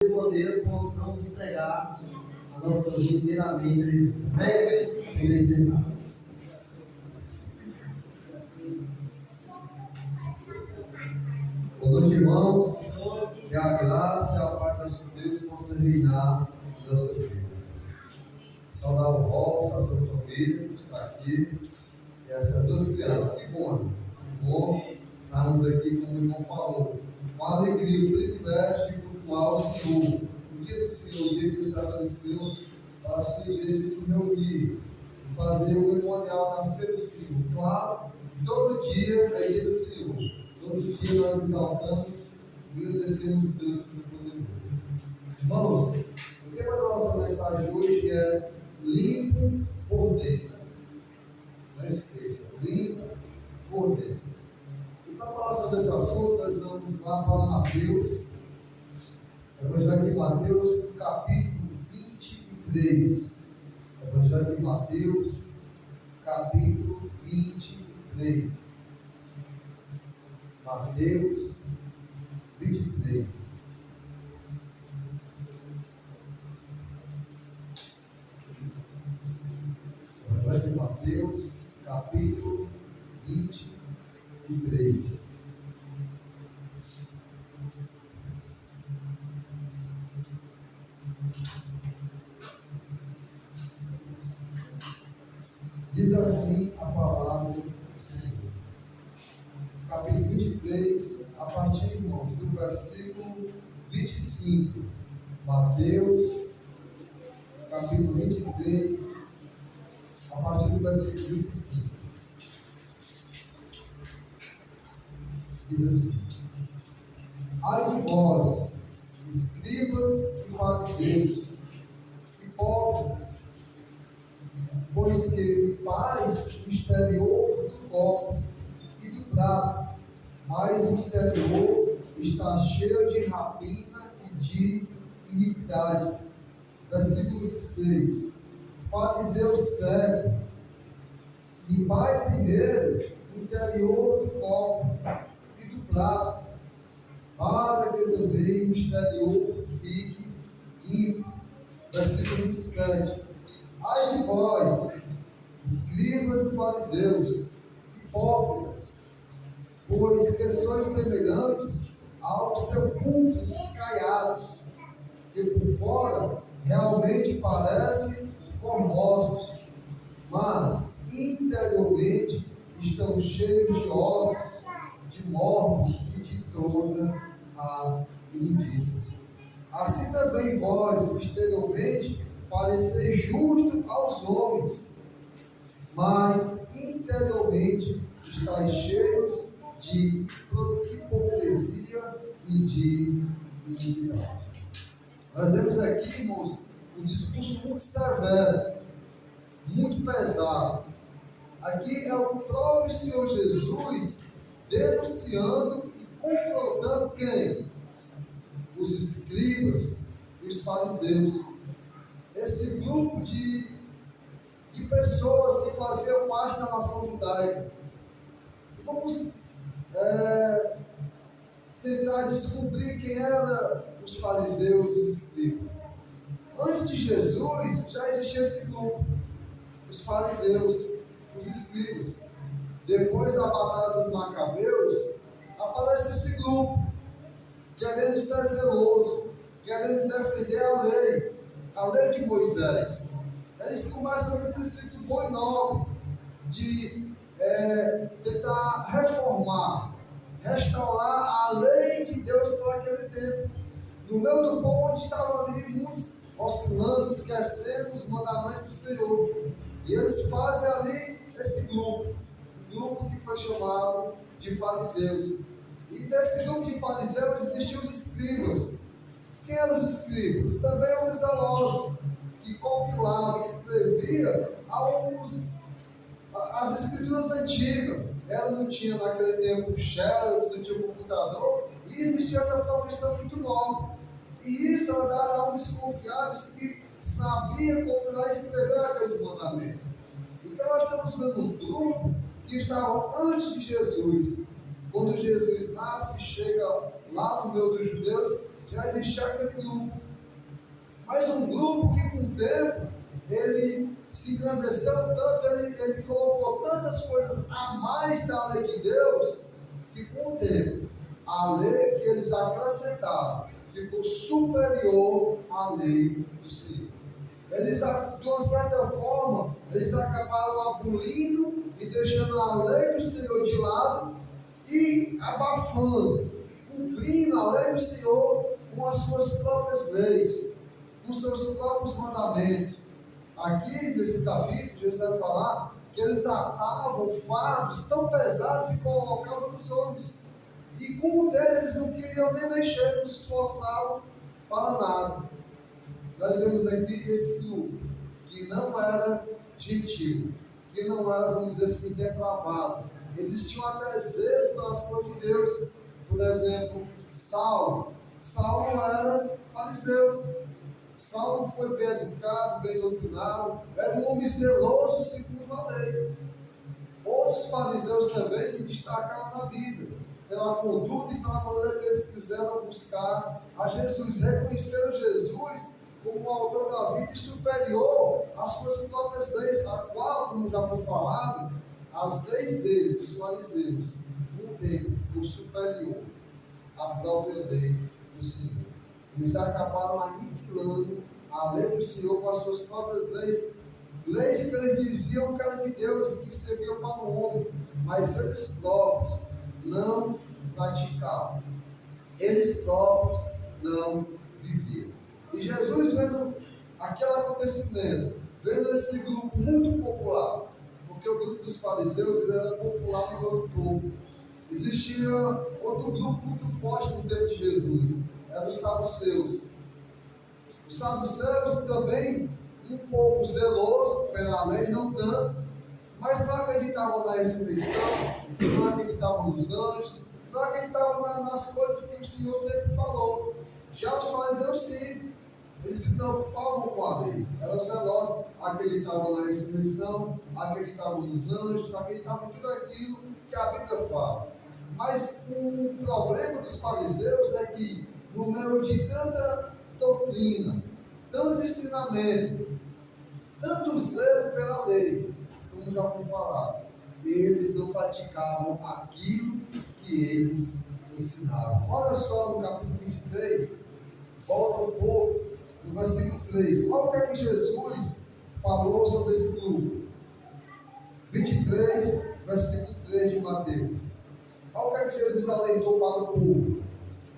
maneira possamos entregar a nossa vida inteiramente a Jesus. Pega e sentar. Boa noite, irmãos. Que a graça e a paz do nosso Deus possa reinar em nossas vidas. Saudar o Robson, a sua família, que está aqui. E essas duas crianças. Que bom, irmãos. Que bom estarmos aqui, como o irmão falou, com a alegria, o privilégio de cultuar o Senhor. O dia do Senhor, o dia que Deus estabeleceu para a sua igreja se reunir e fazer o memorial nascer do Senhor. Claro, todo dia é dia do Senhor. Todo dia nós exaltamos e agradecemos a Deus pelo poderoso. Irmãos, o tema da nossa mensagem hoje é limpo por dentro. Não esqueça, limpo por dentro. E para falar sobre esse assunto, nós vamos lá para Mateus, Evangelho de Mateus, capítulo 23. Evangelho de Mateus, capítulo 23. Mateus 23. Evangelho de Mateus, capítulo 23. Diz assim a palavra do Senhor. Capítulo 23, a partir, irmãos, do versículo 25. Mateus, capítulo 23, a partir do versículo 25. Diz assim: Ai de vós, escribas e fariseus, hipócritas, pois que limpais o exterior do copo e do prato, mas o interior está cheio de rapina e de iniquidade. Versículo 26. Fariseu cego, limpai primeiro o interior do copo e do prato, para que também o exterior fique limpo. Versículo 27. Ai de vós, escribas e fariseus, hipócritas, pois que sois semelhantes aos sepulcros caiados, que por fora realmente parecem formosos, mas interiormente estão cheios de ossos, de mortos e de toda a imundícia. Assim também vós, exteriormente, pareceis justo aos homens, mas interiormente estáis cheios de hipocrisia e de iniquidade. Nós vemos aqui, irmãos, um discurso muito severo, muito pesado. Aqui é o próprio Senhor Jesus denunciando e confrontando quem? Os escribas e os fariseus. Esse grupo de pessoas que faziam parte da nação judaica. Vamos tentar descobrir quem eram os fariseus e os escribas. Antes de Jesus, já existia esse grupo, os fariseus, os escribas. Depois da batalha dos Macabeus, aparece esse grupo, querendo ser zeloso, querendo defender a lei de Moisés. Eles começam com um princípio bom e nobre, de tentar reformar, restaurar a lei de Deus para aquele tempo. No meio do povo, onde estavam ali muitos oscilando, esquecendo os mandamentos do Senhor. E eles fazem ali esse grupo, um grupo que foi chamado de fariseus. E desse grupo de fariseus existiam os escribas. Quem eram os escribas? Também eram os zelosos, que compilavam, escreviam as escrituras antigas. Ela não tinha naquele tempo xerox, não tinha computador, e existia essa profissão muito nova. E isso era homens confiáveis que sabiam compilar e escrever aqueles mandamentos. Então nós estamos vendo um grupo que estava antes de Jesus. Quando Jesus nasce e chega lá no meio dos judeus, já existia aquele grupo. Mas um grupo que com o tempo, ele se engrandeceu tanto, ele colocou tantas coisas a mais da lei de Deus, que com o tempo, a lei que eles acrescentaram ficou superior à lei do Senhor. Eles, de uma certa forma, eles acabaram abolindo e deixando a lei do Senhor de lado e abafando, cumprindo a lei do Senhor com as suas próprias leis, com seus próprios mandamentos. Aqui nesse capítulo, Jesus vai falar que eles atavam fardos tão pesados e colocavam nos homens. E com o deles eles não queriam nem mexer, não se esforçavam para nada. Nós vemos aqui esse grupo que não era gentil, que não era, vamos dizer assim, depravado. Eles tinham até zelo pelas coisas de Deus. Por exemplo, Saulo. Saulo era fariseu. Saulo foi bem educado, bem doutrinado, era um homem zeloso segundo a lei. Outros fariseus também se destacaram na Bíblia, pela conduta e pela maneira que eles quiseram buscar a Jesus, reconheceram Jesus como o autor da vida e superior às suas próprias leis, a qual, como já foi falado, as leis dele, dos fariseus, no tempo, ficou superior à própria lei do Senhor. Eles acabaram aniquilando a lei do Senhor com as suas próprias leis. Leis que eles diziam que eram de Deus e que serviam para o homem, mas eles próprios não praticavam. Eles próprios não viviam. E Jesus, vendo aquele acontecimento, vendo esse grupo muito popular, porque o grupo dos fariseus ele era popular no meio do povo. Existia outro grupo muito forte no tempo de Jesus, era os saduceus. Os saduceus também, um pouco zeloso pela lei, não tanto, mas não acreditavam na ressurreição, não acreditavam nos anjos, não acreditavam nas coisas que o Senhor sempre falou. Já os fariseus sim, eles se preocupavam com a lei, eram zelosos, acreditavam na ressurreição, acreditavam nos anjos, acreditavam em tudo aquilo que a Bíblia fala. Mas o problema dos fariseus é que, no meio de tanta doutrina, tanto ensinamento, tanto zelo pela lei, como já foi falado, eles não praticavam aquilo que eles ensinavam. Olha só no capítulo 23, volta um pouco, no versículo 3. Olha o que é que Jesus falou sobre esse grupo. 23, versículo 3 de Mateus. Olha o que é que Jesus alertou para o povo.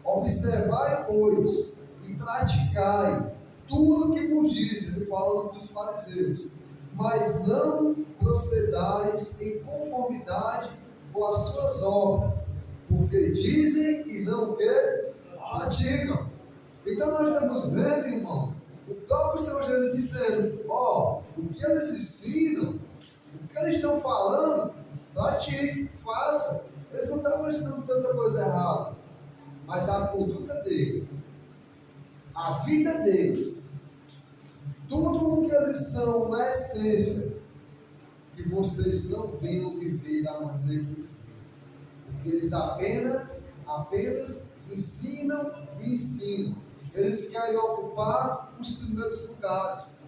Observai, pois, e praticai tudo o que vos diz, ele fala dos fariseus, mas não procedais em conformidade com as suas obras, porque dizem e não que praticam. Então nós estamos vendo, irmãos, o próprio Senhor Jesus dizendo, o que eles ensinam, o que eles estão falando, pratique, faça. Eles não estão ensinando tanta coisa errada, mas a conduta deles, a vida deles, tudo o que eles são na essência, que vocês não venham viver da maneira que eles vivem. Porque eles apenas ensinam e ensinam. Eles querem ocupar os primeiros lugares.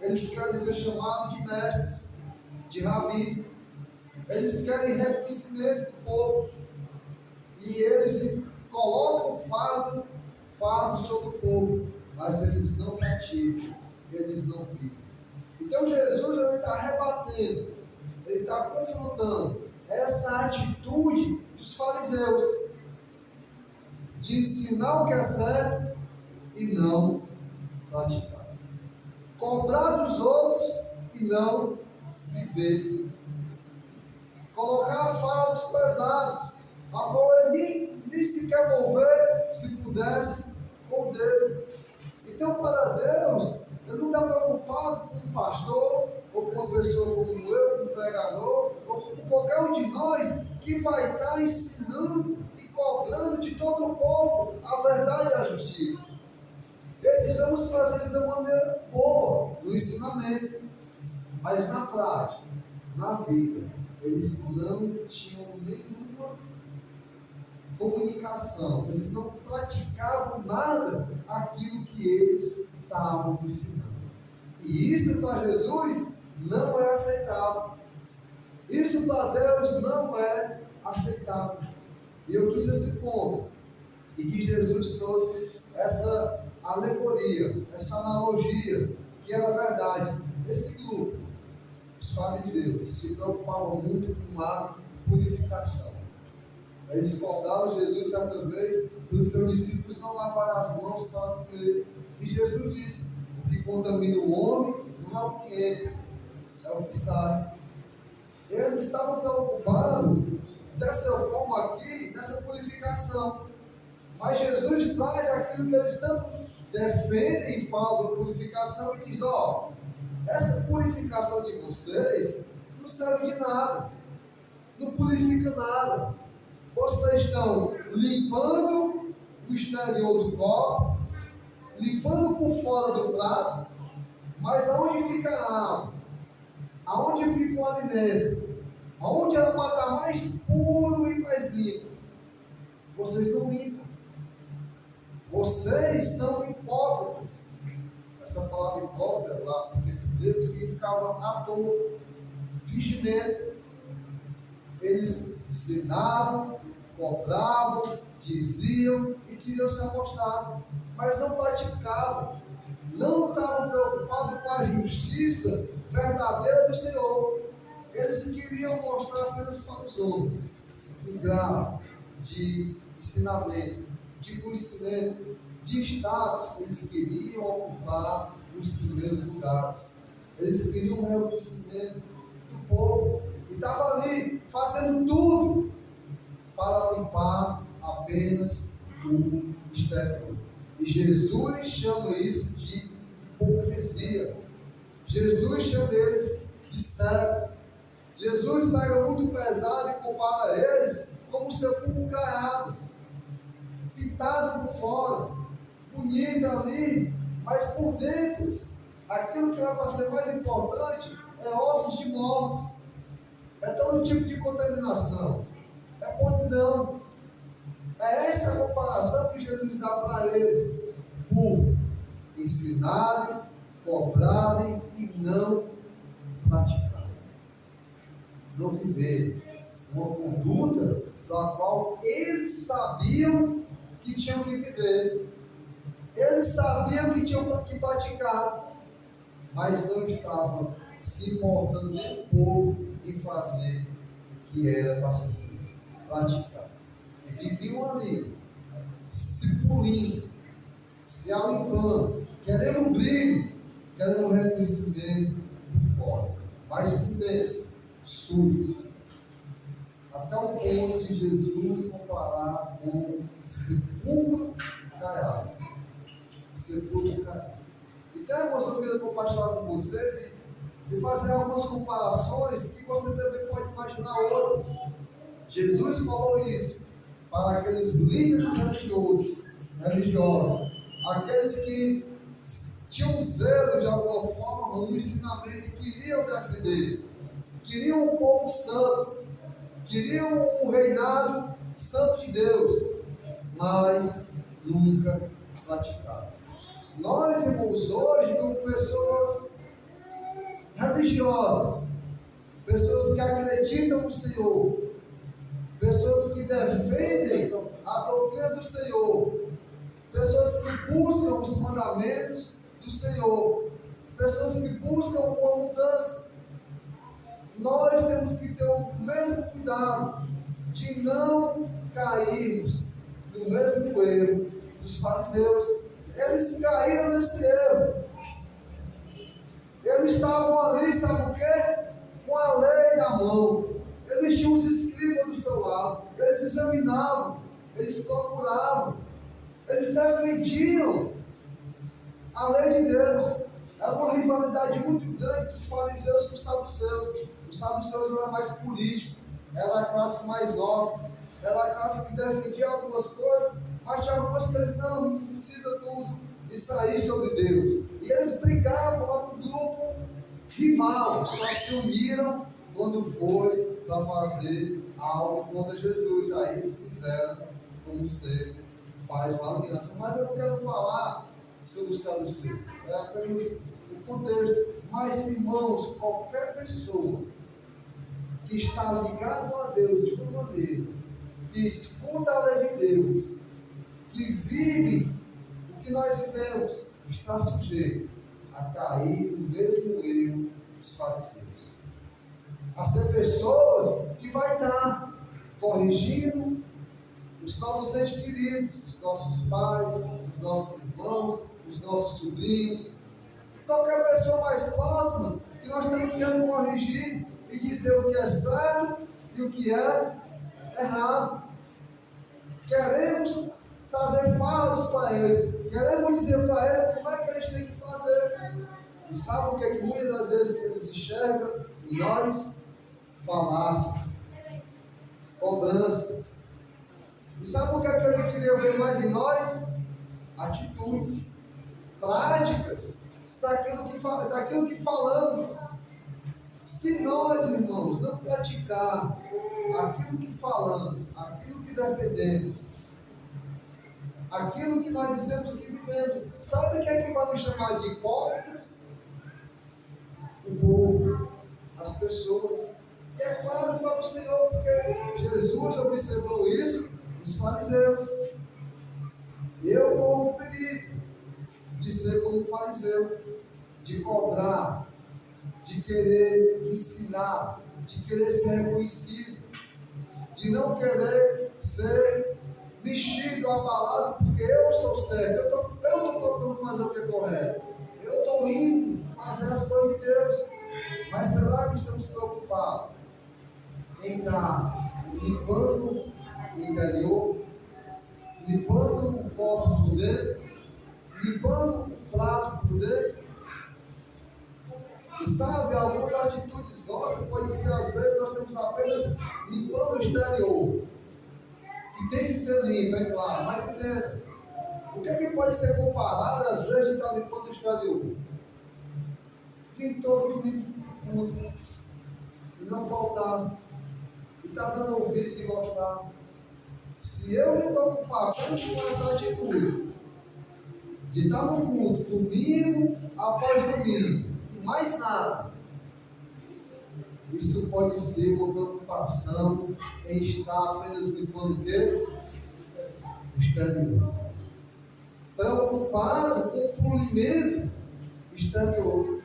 Eles querem ser chamados de mestres, de rabi. Eles querem reconhecimento do povo. E eles colocam fardo sobre o povo, mas eles não praticam, eles não vivem. Então Jesus está rebatendo, ele está confrontando essa atitude dos fariseus de ensinar o que é certo e não praticar, cobrar dos outros e não viver, colocar fardos pesados, a qual ele nem sequer mover, se pudesse, com Deus. Então, para Deus, ele não está preocupado com um pastor, ou com uma pessoa como eu, com um pregador, ou com qualquer um de nós que vai estar ensinando e cobrando de todo o povo a verdade e a justiça. Precisamos fazer isso da maneira boa, no ensinamento, mas na prática, na vida, eles não tinham nenhuma comunicação, eles não praticavam nada aquilo que eles estavam ensinando. E isso para Jesus não é aceitável. Isso para Deus não é aceitável. E eu trouxe esse ponto, e que Jesus trouxe essa alegoria, essa analogia, que era verdade. Esse grupo, os fariseus, se preocupavam muito com a purificação. Eles contaram Jesus certa vez para os seus discípulos não lavarem as mãos para comer. E Jesus disse: o que contamina o homem não é o que entra, é o que sai. Eles estavam preocupados dessa forma aqui, nessa purificação. Mas Jesus traz aquilo que eles tanto defendem e falam de purificação e diz: ó, essa purificação de vocês não serve de nada, não purifica nada. Vocês estão limpando o exterior do copo, limpando por fora do prato, mas aonde fica a água? Aonde fica o alimento? Aonde ela vai estar mais puro e mais limpo? Vocês não limpam. Vocês são hipócritas. Essa palavra hipócrita lá no hebreu significava ator, fingimento. Eles ensinavam, cobravam, diziam e queriam se amostrar, mas não praticavam. Não estavam preocupados com a justiça verdadeira do Senhor. Eles queriam mostrar apenas para os homens um grau de ensinamento, de conhecimento, de status. Eles queriam ocupar os primeiros lugares. Eles queriam o reconhecimento do povo. E estavam ali fazendo tudo para limpar apenas o exterior. E Jesus chama isso de hipocrisia. Jesus chama eles de cego. Jesus pega muito pesado e compara eles como sepulcro caiado, pintado por fora, bonito ali, mas por dentro, aquilo que era para ser mais importante é ossos de mortos, é todo tipo de contaminação, é podridão. É essa a comparação que Jesus dá para eles, por ensinarem, cobrarem e não praticarem. Não viverem uma conduta da qual eles sabiam que tinham que viver. Eles sabiam que tinham que praticar, mas não estavam se importando nem um pouco em fazer o que era para se praticar. E viviam ali, se polindo, se alimpando, querendo brilho, querendo reconhecimento por fora, mas por dentro, sujos. Até o ponto de Jesus comparar com sepulcro caiado. Sepulcro caiado. Então, irmãos, eu quero compartilhar com vocês e fazer algumas comparações que você também pode imaginar outras. Jesus falou isso para aqueles líderes religiosos, aqueles que tinham zelo de alguma forma no ensinamento e queriam defender, queriam um povo santo, queriam um reinado santo de Deus, mas nunca praticaram. Nós, irmãos, hoje vemos pessoas religiosas, pessoas que acreditam no Senhor, pessoas que defendem a doutrina do Senhor, pessoas que buscam os mandamentos do Senhor, pessoas que buscam uma mudança. Nós temos que ter o mesmo cuidado de não cairmos no mesmo erro dos fariseus. Eles caíram nesse erro. Eles estavam ali, sabe o quê? Com a lei na mão. Eles tinham os escribas do seu lado. Eles examinavam, eles procuravam, eles defendiam a lei de Deus. Era uma rivalidade muito grande dos fariseus com os saduceus. Os saduceus eram mais políticos, era a classe mais nova, era a classe que defendia algumas coisas, mas tinha algumas que eles não precisa tudo e sair sobre Deus. E eles brigavam lá no grupo rival, só se uniram quando foi para fazer algo contra Jesus. Aí eles fizeram como você faz uma aliança. Mas eu não quero falar sobre o saduceu. É apenas o contexto. Mas, irmãos, qualquer pessoa que está ligado a Deus de uma maneira, que escuta a lei de Deus, que vive o que nós vivemos, está sujeito a cair no mesmo erro dos fariseus. A ser pessoas que vai estar corrigindo os nossos entes queridos, os nossos pais, os nossos irmãos, os nossos sobrinhos, qualquer pessoa mais próxima que nós estamos querendo corrigir e dizer o que é certo e o que é errado. Queremos trazer fatos para eles, queremos dizer para eles como é que eles têm que fazer. E sabe o que é que muitas das vezes eles enxergam em nós? Falácias, cobranças. E sabe o que é que ele queria ver mais em nós? Atitudes, práticas, daquilo que falamos. Se nós, irmãos, não praticarmos aquilo que falamos, aquilo que defendemos, aquilo que nós dizemos que vivemos, sabe o que é que vai nos chamar de hipócritas? O povo, as pessoas. E é claro para o Senhor, porque Jesus observou isso nos fariseus. Eu corro o perigo de ser como fariseu, de cobrar, de querer ensinar, de querer ser reconhecido, de não querer ser mexido, abalado, porque eu sou certo, eu estou tentando fazer o que é correto, eu estou indo fazer as coisas de Deus, mas será que estamos preocupados em estar limpando o interior, limpando o copo por dentro, limpando o prato por dentro? E sabe, algumas atitudes nossas podem ser, às vezes, nós temos apenas limpando o exterior, que tem que ser limpo, é claro, mas entenda, o que é que pode ser comparado, às vezes, de estar limpando o exterior? Vim todo limpo, e não faltar, e está dando ouvido de gostar. Se eu me preocupar apenas com essa atitude, de estar no culto, domingo após domingo, mais nada, isso pode ser uma preocupação em estar apenas limpando o quê? O exterior. Preocupado com o polimento exterior.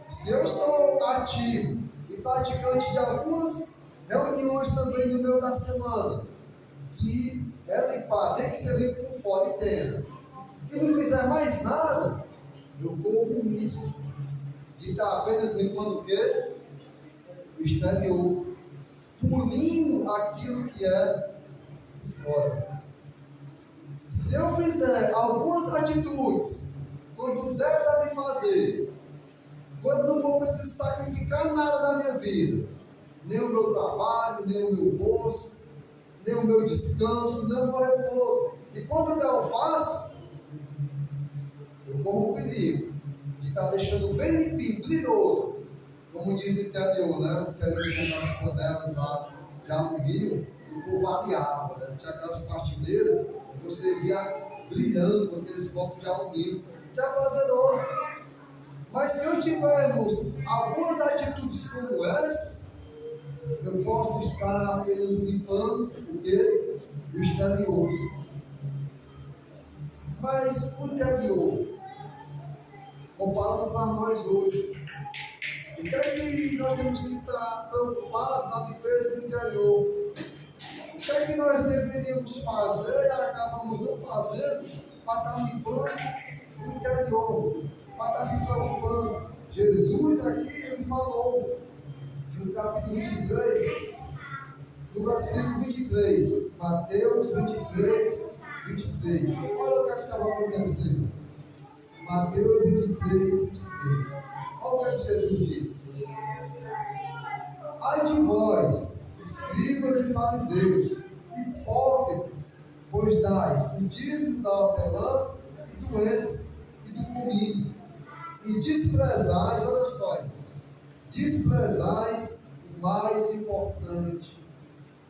Se eu sou ativo e praticante de algumas reuniões também no meio da semana, que é limpar, tem que ser limpo por fora e dentro, e não fizer mais nada, eu corro o risco de estar apenas limpando o quê? O exterior, punindo aquilo que é de fora. Se eu fizer algumas atitudes, quando der para me fazer, quando não vou precisar sacrificar nada da minha vida, nem o meu trabalho, nem o meu bolso, nem o meu descanso, nem o meu repouso, e quando eu faço, eu corro o perigo de estar deixando bem limpinho, brilhoso, como diz o interior, né? Querendo jogar as panelas lá de alumínio, o povo aliava, né? Tinha aquelas partilheiras, você via brilhando com aqueles copos de alumínio, que é prazeroso. Mas se eu tivermos algumas atitudes como essa, eu posso estar apenas limpando o quê? O exterior. Mas o interior, comparando para nós hoje, o que é que nós temos que estar preocupados na limpeza do interior? O que é que nós deveríamos fazer e acabamos não fazendo para estar limpando o interior, para estar se preocupando? Jesus aqui, ele falou, no capítulo 23, do versículo 23, Mateus 23, 23. Olha o que estava acontecendo. Mateus 23, 23. Olha o que Jesus disse. Ai de vós, escribas e fariseus, hipócritas, pois dais o dízimo da hortelã e do heno e do cominho, e desprezais, olha só, irmãos, desprezais o mais importante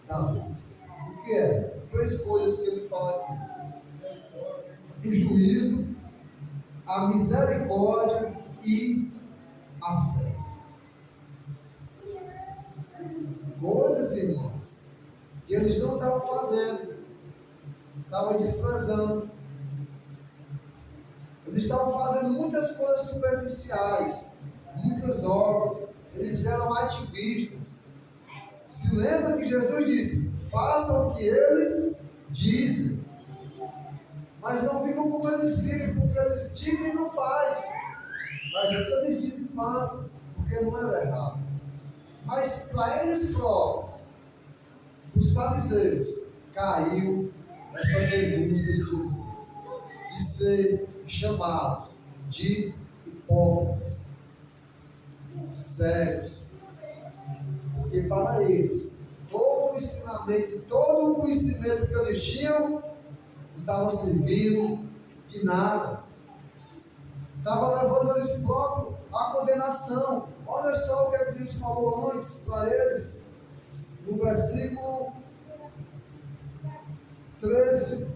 da lei. O que é? 3 coisas que ele fala aqui: o juízo, a misericórdia e a fé. Coisas, irmãos, que eles não estavam fazendo, estavam desprezando. Eles estavam fazendo muitas coisas superficiais, muitas obras. Eles eram ativistas. Se lembra que Jesus disse: façam o que eles dizem. Mas não vivam como eles vivem, porque eles dizem e não faz. Mas o que eles dizem fazem, porque não era errado. Mas para eles próprios, os fariseus, caiu essa denúncia de Jesus, de ser chamados de hipócritas, cegos, porque para eles, todo o ensinamento, todo o conhecimento que eles tinham, não estava servindo de nada, estava levando eles próprios à condenação. Olha só o que Jesus falou antes para eles, no versículo 13,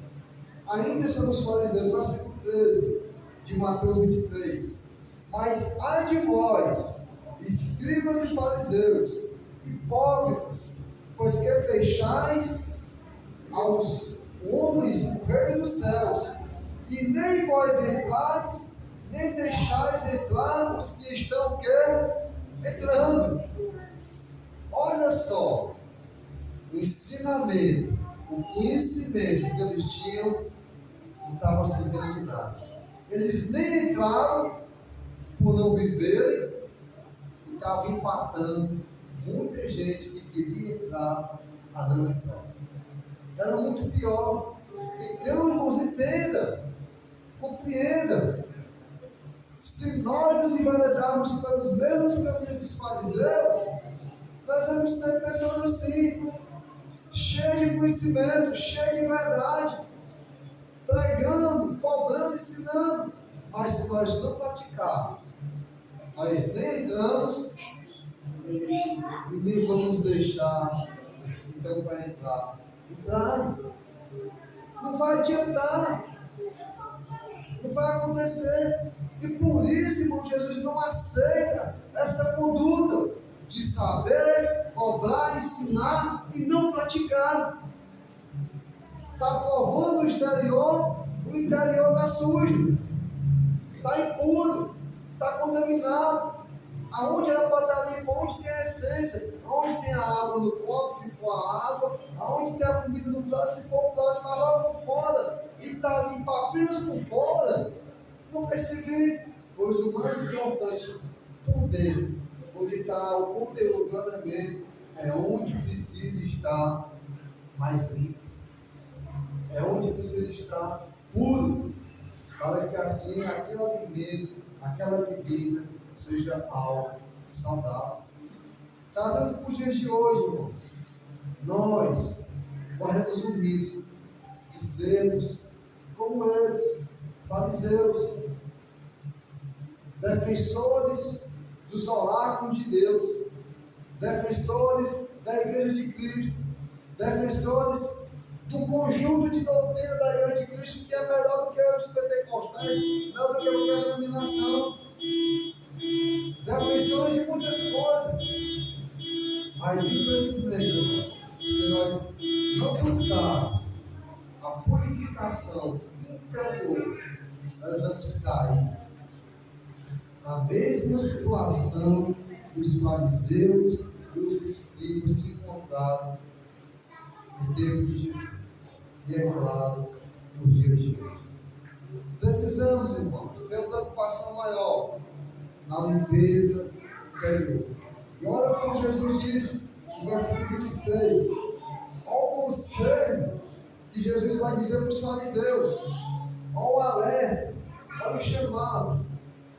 ainda sobre os fariseus, versículo 13 de Mateus 23. Mas ai de vós, escribas e fariseus, hipócritas, pois que fechais aos homens o reino dos céus, e nem vós entrais, nem deixais entrar os que estão entrando. Olha só, o ensinamento, o conhecimento que eles tinham não estava servindo de nada. Eles nem entraram por não viverem, e estavam empatando muita gente que queria entrar a não entrar. Era muito pior. Então, irmãos, entenda, compreenda. Se nós nos enveredarmos pelos mesmos caminhos dos fariseus, nós vamos ser pessoas assim, cheias de conhecimento, cheias de verdade, pregando, cobrando, ensinando. Mas se nós não praticarmos, nós nem entramos e nem vamos deixar então para entrar. Não vai adiantar, não vai acontecer. E por isso, irmão, Jesus não aceita essa conduta de saber, cobrar, ensinar e não praticar. Está provando o interior está sujo, está impuro, está contaminado. Aonde ela pode estar limpa, onde tem a essência, aonde tem a água no copo, se for a água, aonde tem a comida no prato, se for o prato, lavar por fora, e está limpa apenas por fora, não vai servir. Pois o mais importante por dentro, onde está o conteúdo do alimento, é onde precisa estar mais limpo, é onde precisa estar puro, para que assim aquele alimento, aquela bebida seja algo saudável. Trazendo para os dias de hoje, irmãos, nós corremos o risco de sermos como eles, fariseus, defensores dos oráculos de Deus, defensores da Igreja de Cristo, defensores do conjunto de doutrina da Igreja de Cristo, que é melhor do que os pentecostais, melhor do que qualquer denominação, defensores de muitas coisas. Mas infelizmente, se nós não buscarmos a purificação interior, nós vamos cair na mesma situação que os fariseus e os escribas se encontraram no tempo de Jesus. E é claro, no dia de hoje. Precisamos, irmãos, ter uma preocupação maior na limpeza interior. E olha como Jesus disse no versículo 26. Olha o conselho que Jesus vai dizer para os fariseus. Olha o alerta, olha o chamado.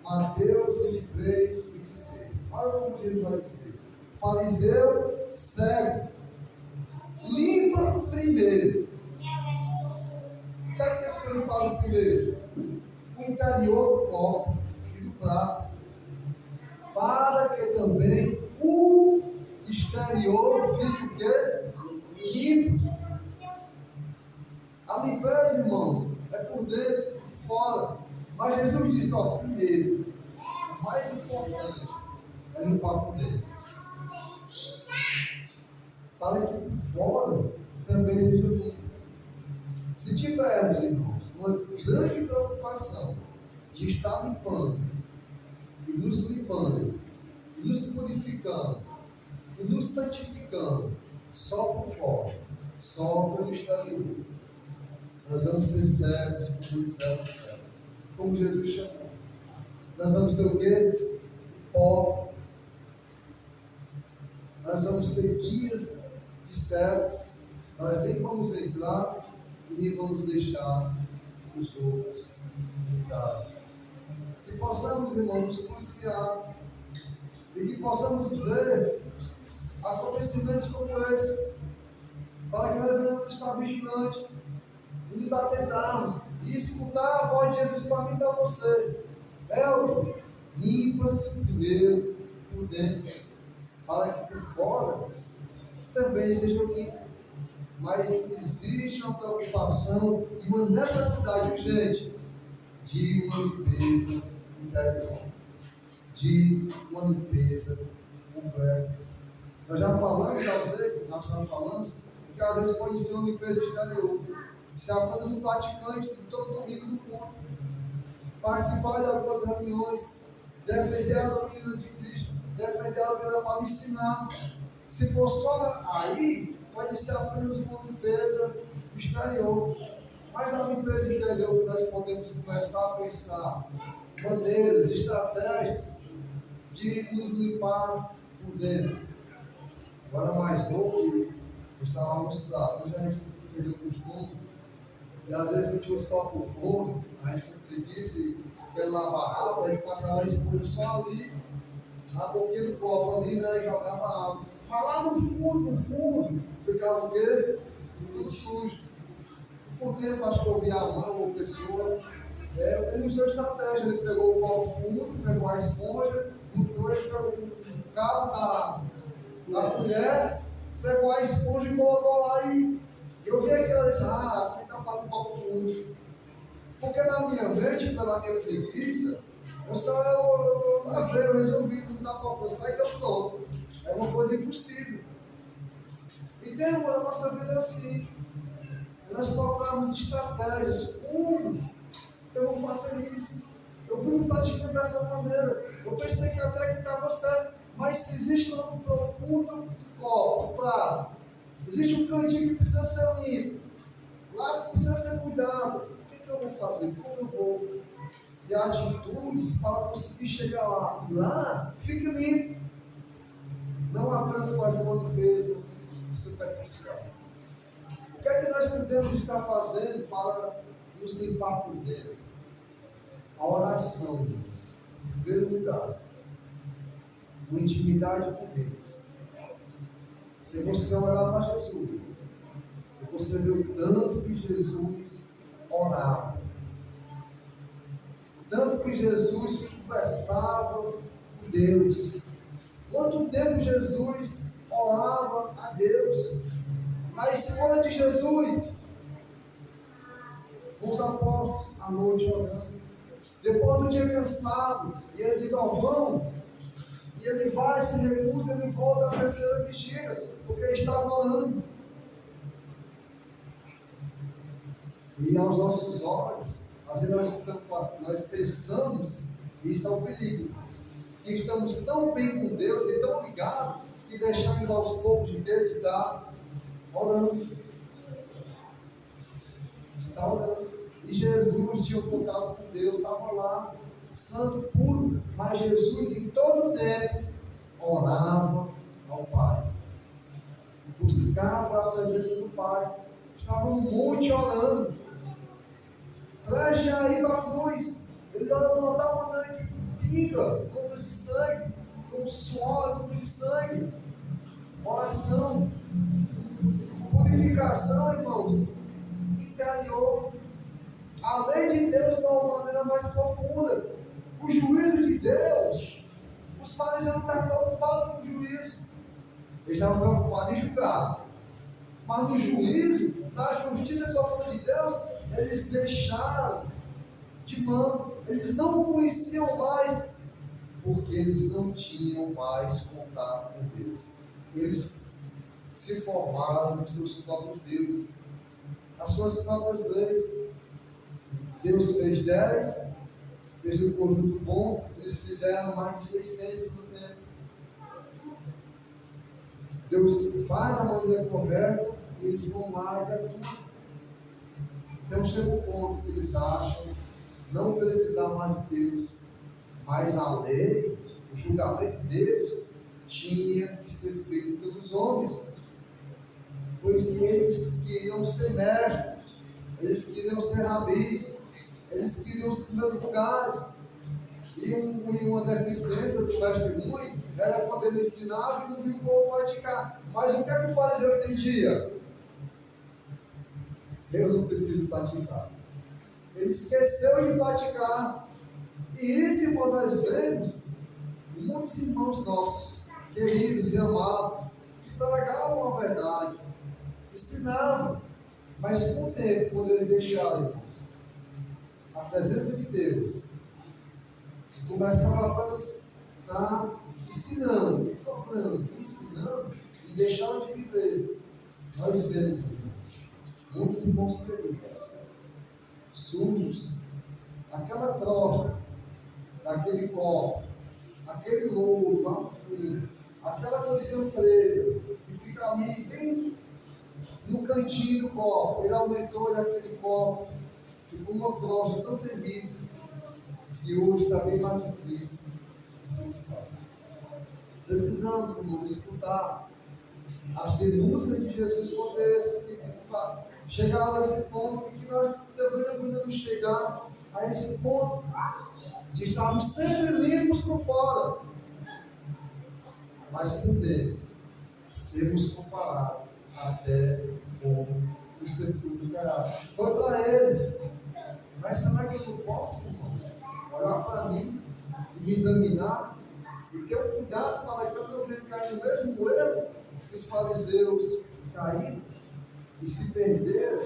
Mateus 23, 26. Olha como Jesus vai dizer. Fariseu cego, limpa primeiro. O que é que tem que ser limpado primeiro? O interior do copo e do prato, para que também o exterior fique o quê? Limpo. A limpeza, irmãos, é por dentro, por fora. Mas Jesus disse, ó, primeiro, o mais importante é limpar por dentro. Para que por fora também seja limpo. Se tivermos, irmãos, uma grande preocupação de estar limpando, e nos limpando, e nos purificando, e nos santificando, só por fora, só pelo exterior, nós vamos ser cegos, como disseram cegos, como Jesus chamou. Nós vamos ser o quê? Pobres. Nós vamos ser guias de cegos. Nós nem vamos entrar e nem vamos deixar os outros entrar. Que possamos, irmãos, nos policiar e que possamos ver acontecimentos como esse, para que nós venhamos estar vigilantes e nos atentarmos e escutar a voz de Jesus para mim e para você. Elton, limpa-se primeiro por dentro, para que por fora também seja limpo. Mas existe uma preocupação e uma necessidade urgente de uma limpeza interior, de uma limpeza completa. Nós já falamos, que às vezes pode ser uma limpeza exterior. Se é apenas um praticante de todo domingo do ponto, participar de algumas reuniões, defender a doutrina de Cristo, defender a doutrina para ensinar. Se for só aí, pode ser apenas uma limpeza exterior. Mas a limpeza interior, nós podemos começar a pensar maneiras, estratégias de nos limpar por dentro. Agora mais novo, eu estava musculado. Hoje a gente perdeu o costume. E às vezes a gente só por fome, a gente com preguiça e quer lavar água, a gente passava a esponja só ali, na boquinha do copo ali, né, e jogava água. Mas lá no fundo, ficava o quê? Tudo sujo. Por tempo, acho que eu vi a mão ou a pessoa, ele usou estratégia, ele pegou o copo fundo, pegou a esponja, botou, ele pegou um cabo na colher, pegou a esponja e colocou lá e eu vi aquilo e disse, assim dá para limpar o fundo. Porque na minha mente, pela minha preguiça, eu lavei, eu resolvi, não dá para alcançar e deu pronto. É uma coisa impossível. Então, irmão, a nossa vida é assim. Nós procuramos estratégias. Como eu vou fazer isso? Eu fui praticando dessa maneira. Eu pensei que até que estava certo. Mas se existe lá no profundo copo, prato, existe um cantinho que precisa ser limpo, lá precisa ser cuidado. O que eu vou fazer? Como eu vou ter atitudes para conseguir chegar lá? E lá fique limpo. Não apenas fazer uma limpeza superficial. O que é que nós podemos estar fazendo para nos limpar por dentro? A oração, Deus. Em primeiro lugar, uma intimidade com Deus. Se você orar para Jesus, e você vê o tanto que Jesus orava, o tanto que Jesus conversava com Deus, quanto tempo Jesus orava a Deus. Na escolha de Jesus, com os apóstolos, à noite orando. Depois do dia cansado, e ele diz, vão, e ele vai, se recusa, ele volta à terceira vigília, porque ele estava orando. E aos nossos olhos, às vezes nós pensamos, e isso é um perigo, que estamos tão bem com Deus e tão ligados, que deixamos aos poucos de estar orando. Está orando. E Jesus tinha contato com Deus, estava lá, santo, puro, mas Jesus em todo o tempo orava ao Pai, buscava a presença do Pai, estava no monte orando, prestes a ir para a cruz. Ele ora de uma tal maneira que pinga gotas de sangue, com suor, gotas de sangue, oração, purificação, irmãos, interior. A lei de Deus de uma maneira mais profunda. O juízo de Deus, os fariseus não estavam preocupados com o juízo, eles estavam preocupados em julgar. Mas no juízo, na justiça que eu estou falando de Deus, eles deixaram de mão, eles não conheciam mais, porque eles não tinham mais contato com Deus. Eles se formaram com seus próprios deuses, as suas próprias leis. Deus fez 10, fez um conjunto bom, eles fizeram mais de 600 no tempo. Deus faz da maneira correta e eles vão lá e deturpam. Então chega um ponto que eles acham não precisar mais de Deus, mas a lei, o julgamento deles tinha que ser feito pelos homens, pois eles queriam ser mestres, eles queriam ser rabis, eles queriam os primeiros lugares. E uma deficiência do mestre ruim era quando ele ensinava e não viu o povo praticar. Mas o que é que o fariseu entendia? Eu não preciso praticar. Ele esqueceu de praticar. E isso, irmão, nós vemos muitos irmãos nossos, queridos e amados, que pregavam a verdade, ensinavam, mas com o tempo, quando eles deixaram, irmãos, a presença de Deus, começaram apenas a estar ensinando, falando, ensinando, e deixaram de viver. Nós vemos, irmãos, muitos irmãos queridos, sujos, aquela troca, daquele copo, aquele lodo lá no fundo, aquela coisinha preta, que fica ali bem no cantinho do copo. Ele aumentou aquele copo, ficou uma crosta tão terrível, e hoje está bem mais difícil de se limpar. Precisamos, irmão, escutar as denúncias de Jesus contra esses que chegaram a esse ponto, e que nós também devemos chegar a esse ponto de estarmos sempre limpos por fora, mas por dentro sermos comparados até com o sepulcro do caráter. Foi para eles, mas será que eu não posso, irmão, olhar para mim e me examinar e ter um cuidado para que eu não venha cair no mesmo erro que os fariseus caíram e se perderam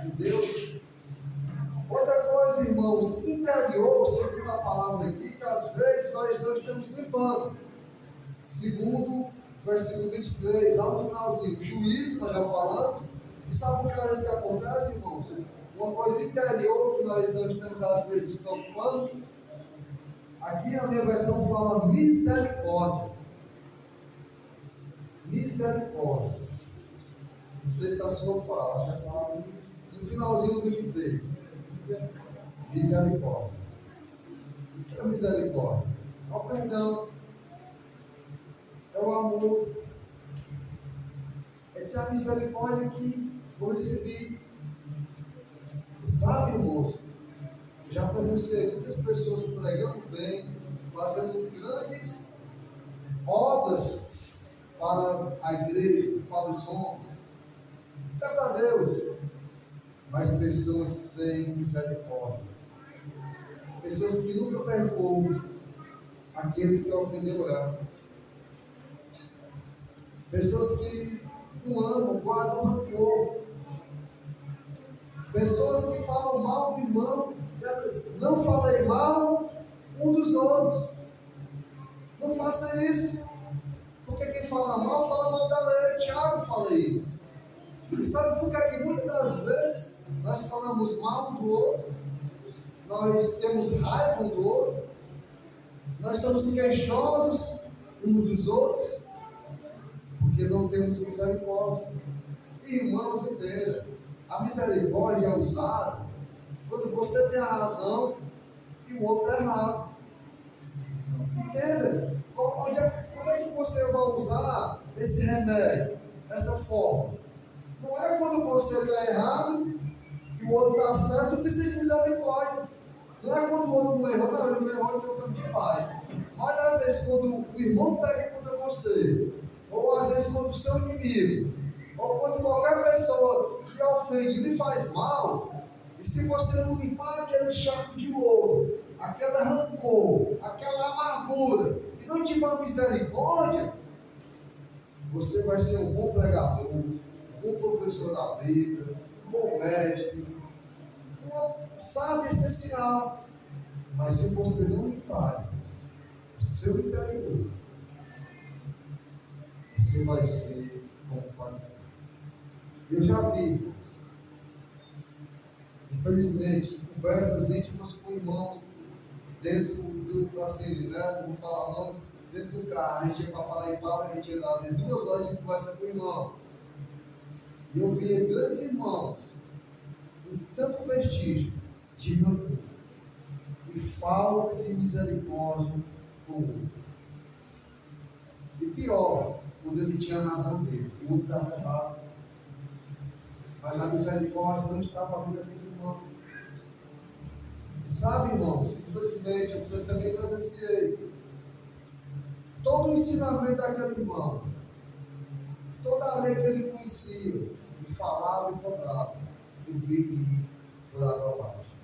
de Deus? Outra coisa, irmãos, interior, segundo a palavra aqui, que às vezes nós não estamos limpando. Segundo versículo 23, lá no finalzinho, juízo, nós já falamos. E sabe o que é isso que acontece, irmãos? Uma coisa interior que nós não estamos às vezes nos preocupando. Aqui na minha versão fala misericórdia. Misericórdia. Não sei se a sua fala, já fala no finalzinho do 23. Misericórdia. O que é misericórdia? É o perdão, é o amor, é que a misericórdia que eu recebi. E sabe, irmãos, eu já presenciei muitas pessoas pregando bem, fazendo grandes obras para a igreja, para os homens, até para Deus, mas pessoas sem misericórdia, pessoas que nunca perdoam aquele que ofendeu ela, pessoas que não amam, guardam rancor, pessoas que falam mal do irmão. Não falei mal um dos outros, não faça isso, porque quem fala mal da lei. Tiago fala isso. E sabe por que muitas das vezes nós falamos mal um do outro, nós temos raiva um do outro, nós somos queixosos uns dos outros? Porque não temos misericórdia. Irmãos, entenda, a misericórdia é usada quando você tem a razão e o outro é errado. Entenda, quando é que você vai usar esse remédio, essa forma? Não é quando você está errado e o outro está certo, precisa de misericórdia. Não é quando o outro não errou, não, ele não errou, então eu tenho de paz. Mas às vezes quando o irmão pega contra você, ou às vezes quando o seu inimigo, ou quando qualquer pessoa que ofende lhe faz mal, e se você não limpar aquele charco de lodo, aquele rancor, aquela amargura, e não tiver misericórdia, você vai ser um bom pregador, um professor da Bíblia, um bom mestre, sabe, essencial. Mas se você não limpar o seu interior, você vai ser como fariseu. Eu já vi, infelizmente, conversas íntimas com irmãos dentro do, assim, né, não vou falar nomes, dentro do carro, a gente ia para Paraíba, a gente ia dar assim, 2 horas de conversa com o irmão. E eu via grandes irmãos com tanto vestígio de rancor e falta de misericórdia com o outro. E pior, quando ele tinha a razão dele, o outro estava errado. Mas a misericórdia não estava na vida daquele irmão. E sabe, irmãos, infelizmente, eu também presenciei todo o ensinamento daquele irmão, toda a lei que ele conhecia, ele falava e cobrava, eu vi por água abaixo.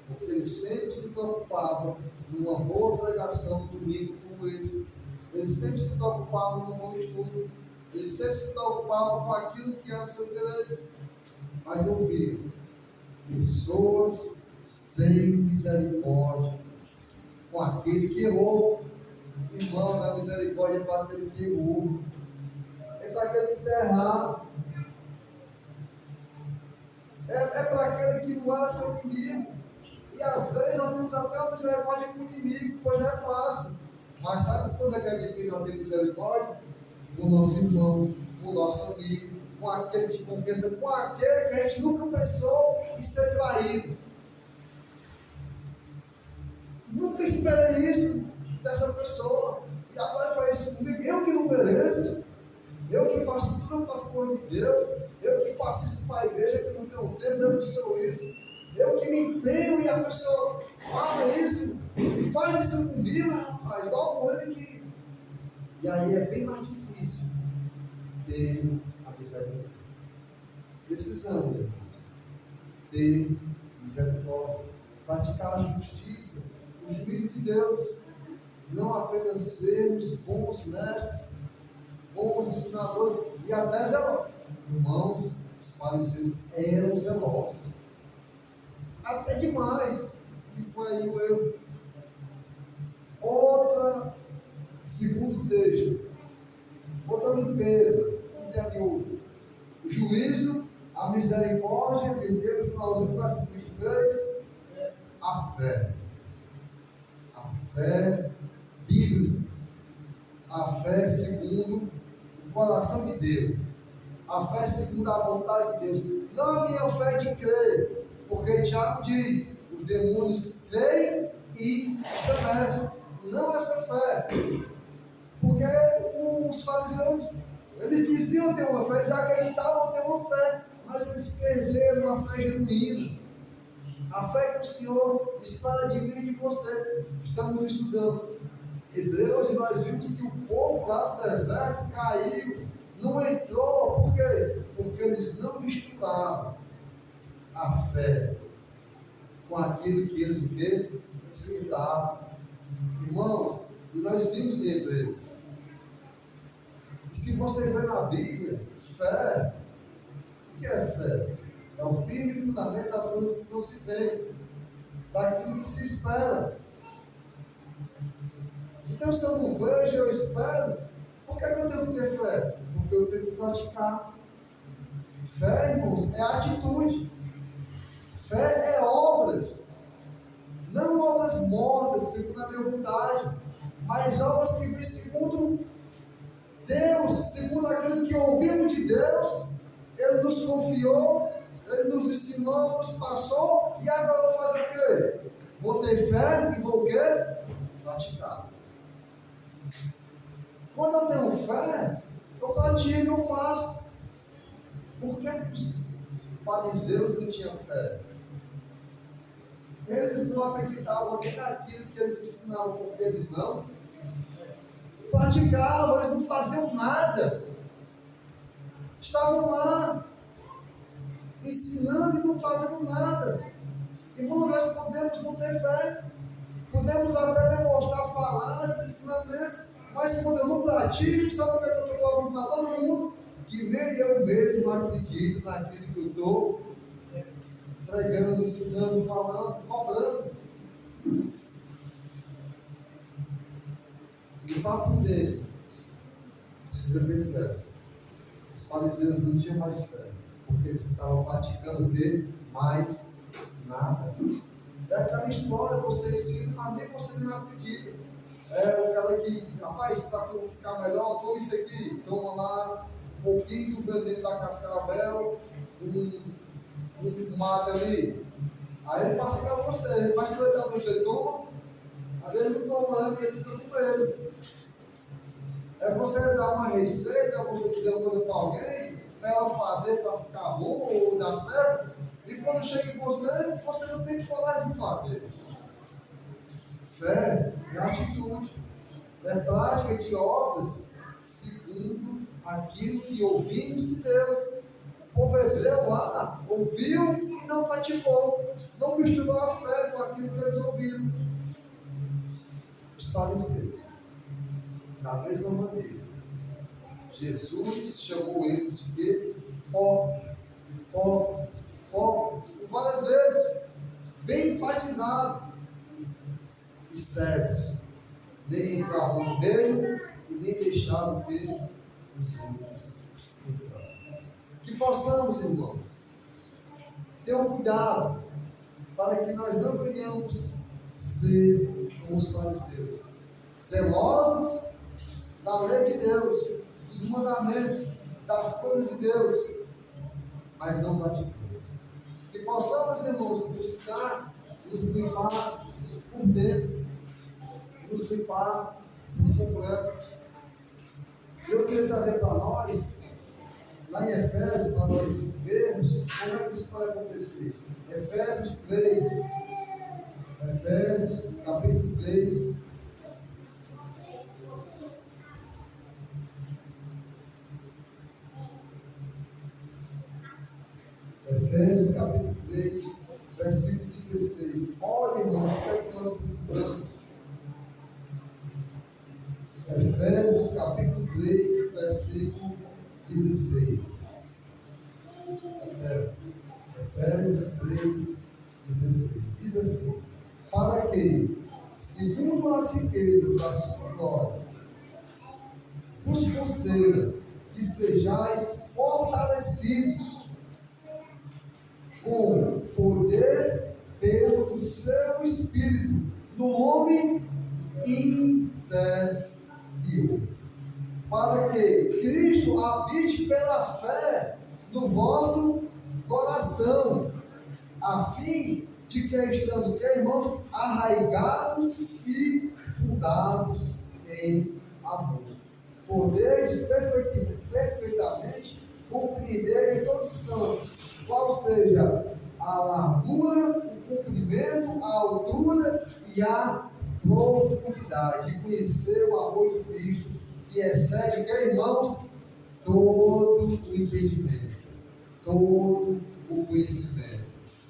Porque ele sempre se preocupava numa boa pregação domingo como esse. Ele sempre se preocupava num bom estudo. Ele sempre se preocupava com aquilo que era seu interesse. Mas eu vi pessoas sem misericórdia com aquele que errou. Irmãos, a misericórdia é para aquele que errou. É para aquele que está errado. É para aquele que não era seu inimigo. E às vezes nós temos até uma misericórdia com o inimigo, pois não é fácil. Mas sabe quando é que é difícil nós ter misericórdia? Com o nosso irmão, com o nosso amigo, com aquele de confiança, com aquele que a gente nunca pensou em ser traído. Nunca esperei isso dessa pessoa. E agora faz isso comigo. Eu que não mereço. Eu que faço tudo para as coisas de Deus. Eu que faço isso para a igreja, que não tenho tempo, eu que sou isso. Eu que me empenho e a pessoa fala isso e faz isso comigo, rapaz. Logo ele que. E aí é bem mais difícil ter a misericórdia. Precisamos, irmãos, ter misericórdia, praticar a justiça, o juízo de Deus. Não apenas sermos bons mestres, bons ensinadores e até zelosos. Irmãos, os fariseus eram zelosos. Até demais. E foi aí o erro. Outra, segundo texto, outra limpeza interior. O juízo, a misericórdia e o que no finalzinho do versículo 23? A fé. A fé bíblica. A fé segundo o coração de Deus. A fé segundo a vontade de Deus. Não a minha fé de crer. Porque Tiago diz, os demônios creem e estremecem. Não essa fé. Porque os fariseus, eles diziam ter uma fé, eles acreditavam ter uma fé, mas eles perderam a fé genuína. A fé que o Senhor espera de mim e de você. Estamos estudando Hebreus e nós vimos que o povo lá no deserto caiu, não entrou. Por quê? Porque eles não misturaram a fé com aquilo que eles o quê? Ensinaram. Irmãos, e nós vimos em Hebreus. E se você vê na Bíblia, fé, o que é fé? É o firme fundamento das coisas que não se vê, daquilo que se espera. Então, se eu não vejo, eu espero, por que eu tenho que ter fé? Porque eu tenho que praticar. Fé, irmãos, é atitude. Fé é obras. Não obras mortas, segundo a minha vontade, mas obras que vêm segundo Deus, segundo aquilo que ouvimos de Deus. Ele nos confiou, Ele nos ensinou, nos passou, e agora eu vou fazer o quê? Vou ter fé e vou o quê? Praticar. Quando eu tenho fé, eu pratico, eu faço. Por que os fariseus não tinham fé? Eles não acreditavam nem naquilo que eles ensinavam, porque eles não praticavam, eles não faziam nada. Estavam lá, ensinando e não fazendo nada. Irmão, nós podemos não ter fé, podemos até demonstrar falácias, ensinamentos, mas quando eu não pratico, sabe o que eu estou falando para todo mundo? que nem eu mesmo acredito naquilo que eu estou pregando, ensinando, falando, cobrando. E o papo dele precisa ter fé. Os fariseus não tinham mais fé, porque eles estavam praticando o quê? Mais nada. É aquela história, você ensina, mas nem você não acredita. É o cara que, rapaz, para tu ficar melhor, toma isso aqui, toma lá um pouquinho do veneno da cascavel, um mate ali. Aí ele passa para você, mas diretamente ele toma, às vezes ele não toma, né, porque ele fica com ele. É você dar uma receita, você dizer uma coisa para alguém, para ela fazer para ficar bom ou dar certo, e quando chega em você, você não tem coragem de fazer. Fé é atitude, é prática de obras segundo aquilo que ouvimos de Deus. O povo hebreu lá ouviu e não praticou, não misturou a fé com aquilo que eles ouviram. Os fariseus, da mesma maneira, Jesus chamou eles de quê? Hipócritas, hipócritas, hipócritas, por várias vezes, bem enfatizado, e cegos, nem entravam no reino e nem deixaram ver os outros entrar. Que possamos, irmãos, ter um cuidado para que nós não venhamos ser como os fariseus, zelosos da lei de Deus, dos mandamentos, das coisas de Deus, mas não praticamos. Que possamos, irmãos, buscar nos limpar por dentro, nos limpar por completo. Eu queria trazer para nós, lá em Efésios, para nós vermos como é que isso pode acontecer. Efésios 3, Efésios capítulo 3. Efésios capítulo 3, versículo 16. Olha, irmão, o que é que nós precisamos? Efésios capítulo 3, versículo 16. Efésios 3, 16. Diz assim: para que, segundo as riquezas da sua glória, vos conceda que sejais fortalecidos com poder pelo seu Espírito no homem interior, para que Cristo habite pela fé no vosso coração, a fim de que, estando, irmãos, arraigados e fundados em amor, podeis perfeitamente compreender em todos os santos qual seja a largura, o comprimento, a altura e a profundidade, de conhecer o amor de Cristo, que excede, irmãos, todo o entendimento, todo o conhecimento.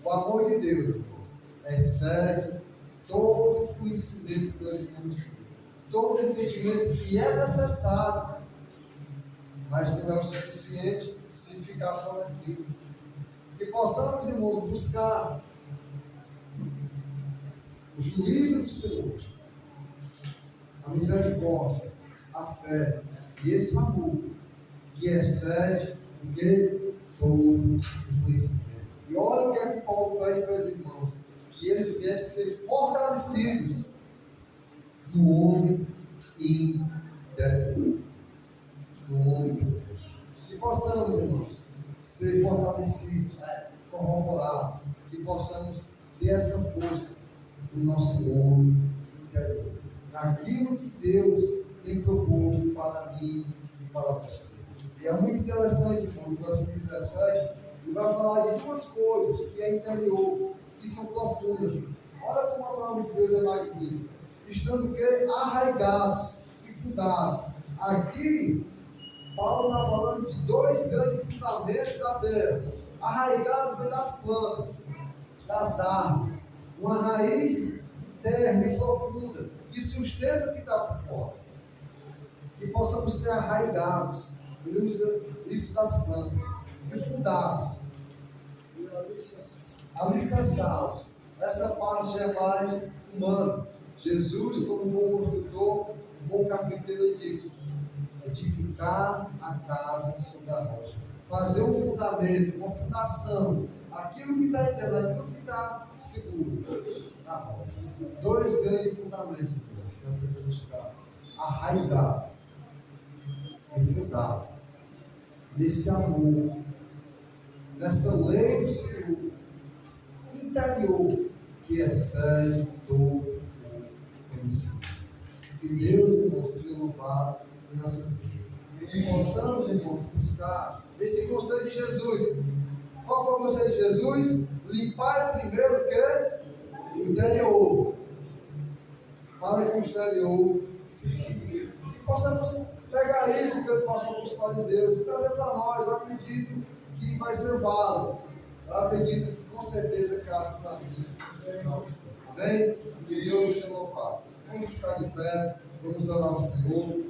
O amor de Deus, irmãos, excede todo o conhecimento que nós temos, todo o entendimento que é necessário, mas não é o suficiente se ficar só naquilo. Que possamos, irmãos, buscar o juízo do Senhor, a misericórdia, a fé e esse amor que excede o que? Todo o conhecimento. E olha o que é que Paulo pede para os irmãos: que eles viessem ser fortalecidos no homem interior. No homem interior. Que possamos, irmãos, ser fortalecidos, corroborar, que possamos ter essa força do nosso homem interior, naquilo que Deus tem proposto para mim e para você. E é muito interessante, irmão, no versículo 17, ele vai falar de duas coisas que é interior, que são profundas. Olha como a palavra de Deus é magnífica. Estando que arraigados e fundados. Aqui, Paulo está falando de dois grandes fundamentos da terra. Arraigado vem das plantas, das árvores. Uma raiz interna e profunda, que sustenta o que está por fora. Que possamos ser arraigados. Ele usa isso das plantas. E fundados. Alicerçados. Essa parte é mais humana. Jesus, como bom construtor, bom carpinteiro, ele disse: edificar a casa sobre a rocha. Fazer um fundamento, uma fundação. Aquilo que está entrando, aquilo que está seguro na rocha. Dois grandes fundamentos, Deus, que nós precisamos estar arraigados e fundados nesse amor, nessa lei do Senhor interior que excede todo o conhecimento. Que Deus, irmão, seja louvado em nossas vidas. Que possamos, irmãos, buscar esse conselho de Jesus. Qual foi o conselho de Jesus? Limpar primeiro o que? O interior. Para que o exterior seja limpo. Que possamos pegar isso que ele passou para os fariseus e trazer para nós. Eu acredito que vai ser válido. Eu acredito que com certeza cabe para mim. Amém? Que Deus seja louvado. Vamos ficar de pé, vamos orar ao Senhor.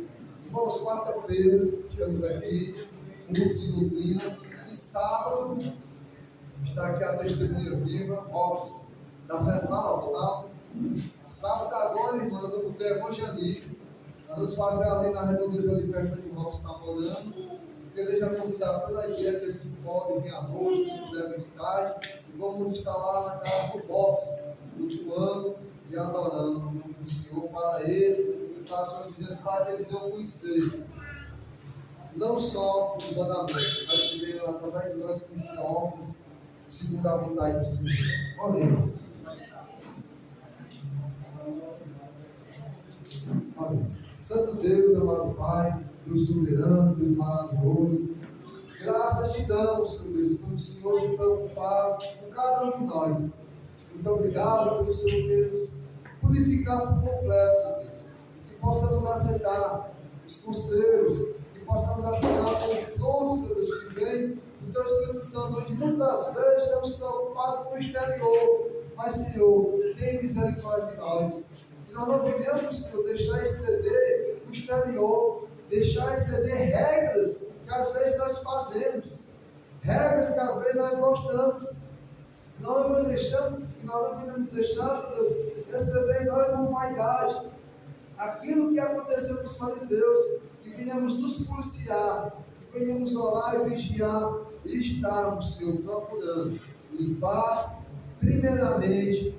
Irmãos, quarta-feira, estamos aqui, um grupo de doutrina, e sábado, está aqui a testemunha viva, Robson. Dá certo lá, Robson? Sábado agora, irmãos, nós vamos ter evangelismo. Nós vamos fazer ali na redondeza ali perto de Robson está morando. Queria já convidar toda a igreja, aqueles que podem vir à noite, que puderem vir tarde, e vamos estar lá na casa do Robson, cultuando e adorando o Senhor para Ele, e para a sua presença, para que eles venham conhecer não só os mandamentos, mas também através de nós conhecer ordens segundo a vontade do Senhor. Oremos. Amém. Santo Deus, amado Pai, Deus soberano, Deus maravilhoso, graças te damos, Senhor Deus, por o Senhor se preocupar com cada um de nós. Muito obrigado pelo Senhor Deus purificar por completo, Senhor Deus, que possamos aceitar os conselhos, que possamos aceitar o confronto, Senhor Deus, que vem do Teu Espírito Santo, onde muitas das vezes estamos preocupados com o exterior, mas, Senhor, tem misericórdia de nós. E nós não venhamos, Senhor, deixar exceder o exterior, deixar exceder regras que às vezes nós fazemos, regras que às vezes nós gostamos. Nós não podemos deixar, Senhor Deus, receber em nós uma vaidade. Aquilo que aconteceu com os fariseus, que venhamos nos policiar, que venhamos orar e vigiar, e estarmos, Senhor, procurando limpar, primeiramente,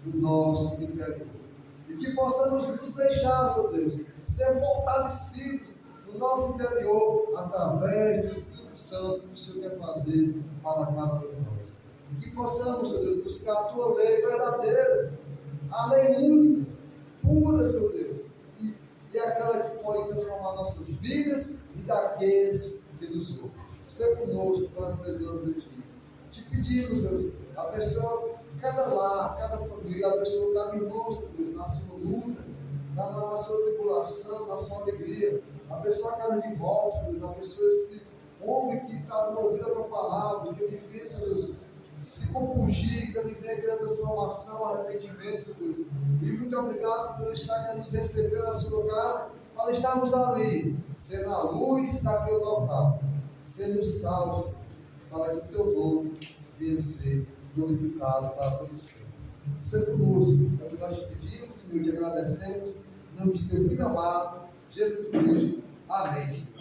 o nosso interior. E que possamos nos deixar, Senhor Deus, ser fortalecidos no nosso interior, através do Espírito Santo que o Senhor quer fazer para cada um de nós. E que possamos, Senhor Deus, buscar a Tua lei verdadeira, a lei única, pura, Senhor Deus, e aquela que pode transformar nossas vidas e daqueles que nos ouvem. Ser conosco, nós precisamos de Ti. Te pedimos, Deus, abençoa cada lar, cada família, abençoa cada irmão, Senhor Deus, na sua luta, na sua tribulação, na sua alegria. Abençoa a casa de volta, Senhor Deus, abençoa esse homem que está dando ouvido a Tua palavra, que ele vê, Senhor Deus, se compungir, que ele venha querer transformação, arrependimento, Senhor Deus. E muito obrigado por estar querendo nos receber na sua casa, para estarmos ali, sendo a luz daquele local, sendo salvos, para que o Teu nome venha ser glorificado para todos sempre. Seja conosco, é o que nós te pedimos, Senhor, te agradecemos, em nome de Teu Filho amado, Jesus Cristo. Amém, Senhor.